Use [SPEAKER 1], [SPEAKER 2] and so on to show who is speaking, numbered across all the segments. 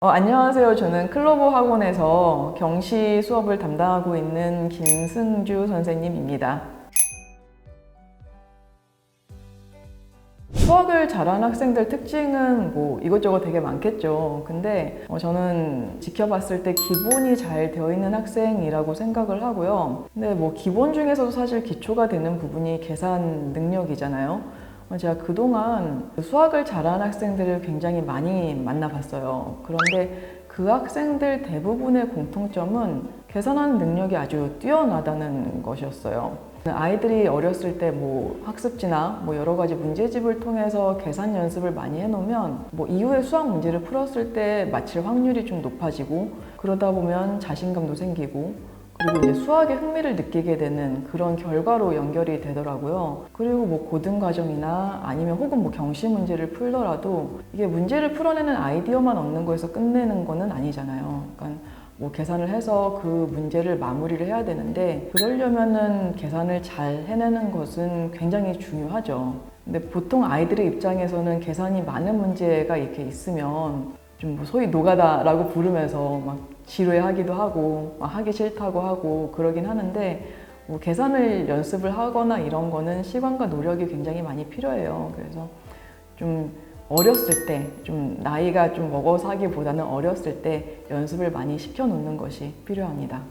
[SPEAKER 1] 안녕하세요. 저는 클로버 학원에서 경시 수업을 담당하고 있는 김승주 선생님입니다. 수학을 잘하는 학생들 특징은 이것저것 되게 많겠죠. 근데 저는 지켜봤을 때 기본이 잘 되어 있는 학생이라고 생각을 하고요. 근데 기본 중에서도 사실 기초가 되는 부분이 계산 능력이잖아요. 제가 그동안 수학을 잘하는 학생들을 굉장히 많이 만나봤어요. 그런데 그 학생들 대부분의 공통점은 계산하는 능력이 아주 뛰어나다는 것이었어요. 아이들이 어렸을 때 학습지나 여러 가지 문제집을 통해서 계산 연습을 많이 해놓으면 이후에 수학 문제를 풀었을 때 맞힐 확률이 좀 높아지고, 그러다 보면 자신감도 생기고, 그리고 이제 수학에 흥미를 느끼게 되는 그런 결과로 연결이 되더라고요. 그리고 고등 과정이나 아니면 혹은 경시 문제를 풀더라도 이게 문제를 풀어내는 아이디어만 얻는 거에서 끝내는 거는 아니잖아요. 그러니까 계산을 해서 그 문제를 마무리를 해야 되는데, 그러려면은 계산을 잘 해내는 것은 굉장히 중요하죠. 근데 보통 아이들의 입장에서는 계산이 많은 문제가 이렇게 있으면 좀 소위 노가다라고 부르면서 지루해하기도 하고 하기 싫다고 하고 그러긴 하는데, 계산을 연습을 하거나 이런 거는 시간과 노력이 굉장히 많이 필요해요. 그래서 좀 어렸을 때, 좀 나이가 좀 먹어서 하기보다는 어렸을 때 연습을 많이 시켜놓는 것이 필요합니다.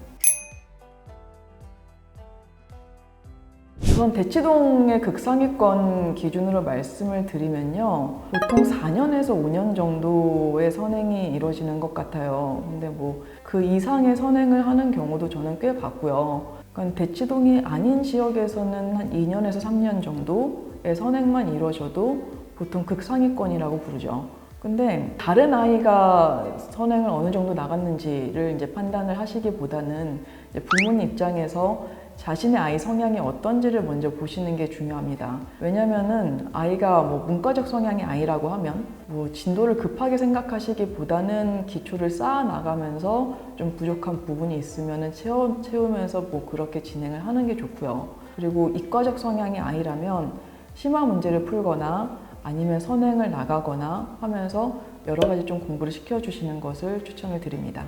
[SPEAKER 1] 우선 대치동의 극상위권 기준으로 말씀을 드리면요, 보통 4년에서 5년 정도의 선행이 이루어지는 것 같아요. 근데 그 이상의 선행을 하는 경우도 저는 꽤 봤고요. 그러니까 대치동이 아닌 지역에서는 한 2년에서 3년 정도의 선행만 이루어져도 보통 극상위권이라고 부르죠. 근데 다른 아이가 선행을 어느 정도 나갔는지를 이제 판단을 하시기보다는 이제 부모님 입장에서 자신의 아이 성향이 어떤지를 먼저 보시는 게 중요합니다. 왜냐면은 아이가 문과적 성향의 아이라고 하면 진도를 급하게 생각하시기보다는 기초를 쌓아 나가면서 좀 부족한 부분이 있으면은 채우면서 그렇게 진행을 하는 게 좋고요. 그리고 이과적 성향의 아이라면 심화 문제를 풀거나 아니면 선행을 나가거나 하면서 여러 가지 좀 공부를 시켜주시는 것을 추천을 드립니다.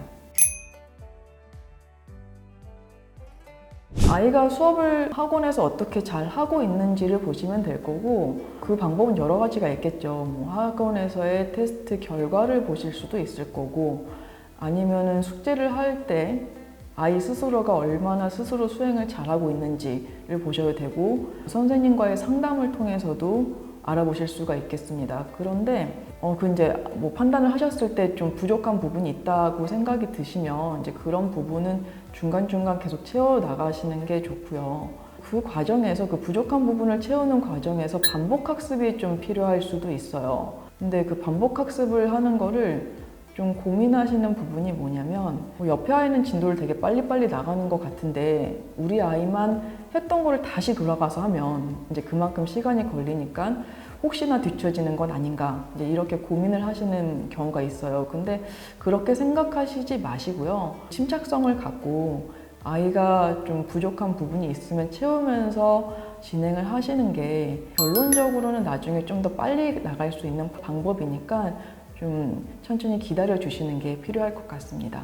[SPEAKER 1] 아이가 수업을 학원에서 어떻게 잘 하고 있는지를 보시면 될 거고, 그 방법은 여러 가지가 있겠죠. 학원에서의 테스트 결과를 보실 수도 있을 거고, 아니면은 숙제를 할 때 아이 스스로가 얼마나 스스로 수행을 잘하고 있는지를 보셔도 되고, 선생님과의 상담을 통해서도 알아보실 수가 있겠습니다. 그런데 이제 판단을 하셨을 때 좀 부족한 부분이 있다고 생각이 드시면 이제 그런 부분은 중간중간 계속 채워 나가시는 게 좋고요. 그 과정에서 그 부족한 부분을 채우는 과정에서 반복 학습이 좀 필요할 수도 있어요. 근데 그 반복 학습을 하는 거를 좀 고민하시는 부분이 뭐냐면, 옆에 아이는 진도를 되게 빨리빨리 나가는 것 같은데 우리 아이만 했던 거를 다시 돌아가서 하면 이제 그만큼 시간이 걸리니까 혹시나 뒤처지는 건 아닌가, 이제 이렇게 고민을 하시는 경우가 있어요. 근데 그렇게 생각하시지 마시고요. 침착성을 갖고 아이가 좀 부족한 부분이 있으면 채우면서 진행을 하시는 게 결론적으로는 나중에 좀 더 빨리 나갈 수 있는 방법이니까 좀 천천히 기다려 주시는 게 필요할 것 같습니다.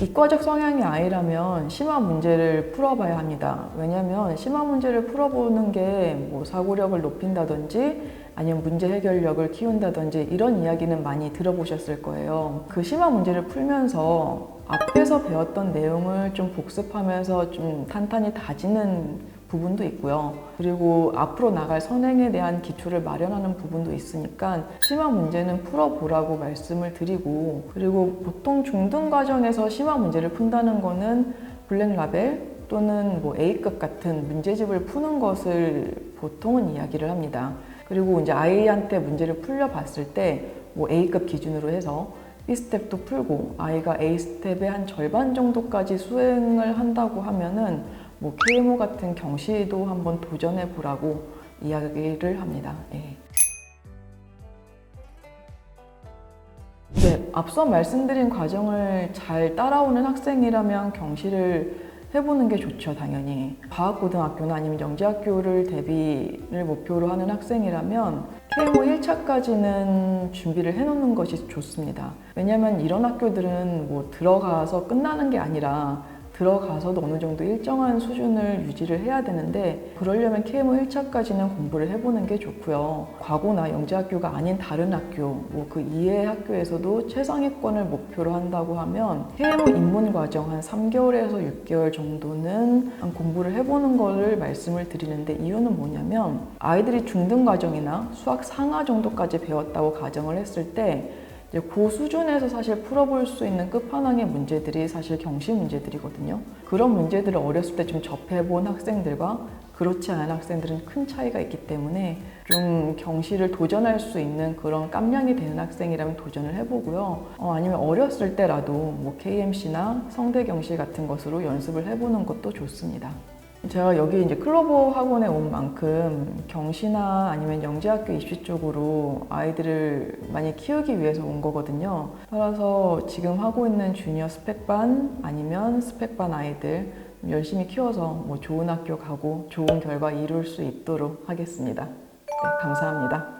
[SPEAKER 1] 이과적 성향의 아이라면 심화 문제를 풀어봐야 합니다. 왜냐하면 심화 문제를 풀어보는 게 사고력을 높인다든지 아니면 문제 해결력을 키운다든지 이런 이야기는 많이 들어보셨을 거예요. 그 심화 문제를 풀면서 앞에서 배웠던 내용을 좀 복습하면서 좀 탄탄히 다지는 부분도 있고요. 그리고 앞으로 나갈 선행에 대한 기초를 마련하는 부분도 있으니까 심화 문제는 풀어보라고 말씀을 드리고, 그리고 보통 중등 과정에서 심화 문제를 푼다는 거는 블랙라벨 또는 A급 같은 문제집을 푸는 것을 보통은 이야기를 합니다. 그리고 이제 아이한테 문제를 풀려봤을 때 A급 기준으로 해서 B스텝도 풀고 아이가 A스텝의 한 절반 정도까지 수행을 한다고 하면은 KMO 같은 경시도 한번 도전해 보라고 이야기를 합니다. 네, 앞서 말씀드린 과정을 잘 따라오는 학생이라면 경시를 해보는 게 좋죠, 당연히. 과학고등학교나 아니면 영재학교를 대비를 목표로 하는 학생이라면 KMO 1차까지는 준비를 해놓는 것이 좋습니다. 왜냐하면 이런 학교들은 뭐 들어가서 끝나는 게 아니라 들어가서도 어느 정도 일정한 수준을 유지를 해야 되는데 그러려면 KMO 1차까지는 공부를 해보는 게 좋고요. 과고나 영재학교가 아닌 다른 학교, 뭐 그 이외의 학교에서도 최상위권을 목표로 한다고 하면 KMO 입문 과정 한 3개월에서 6개월 정도는 공부를 해보는 거를 말씀을 드리는데 이유는 뭐냐면 아이들이 중등 과정이나 수학 상하 정도까지 배웠다고 가정을 했을 때 이제 그 수준에서 사실 풀어볼 수 있는 끝판왕의 문제들이 사실 경시 문제들이거든요. 그런 문제들을 어렸을 때 좀 접해본 학생들과 그렇지 않은 학생들은 큰 차이가 있기 때문에 좀 경시를 도전할 수 있는 그런 깜냥이 되는 학생이라면 도전을 해보고요. 아니면 어렸을 때라도 뭐 KMC나 성대 경시 같은 것으로 연습을 해보는 것도 좋습니다. 제가 여기 이제 클로버 학원에 온 만큼 경시나 아니면 영재학교 입시 쪽으로 아이들을 많이 키우기 위해서 온 거거든요. 따라서 지금 하고 있는 주니어 스펙반 아니면 스펙반 아이들 열심히 키워서 뭐 좋은 학교 가고 좋은 결과 이룰 수 있도록 하겠습니다. 네, 감사합니다.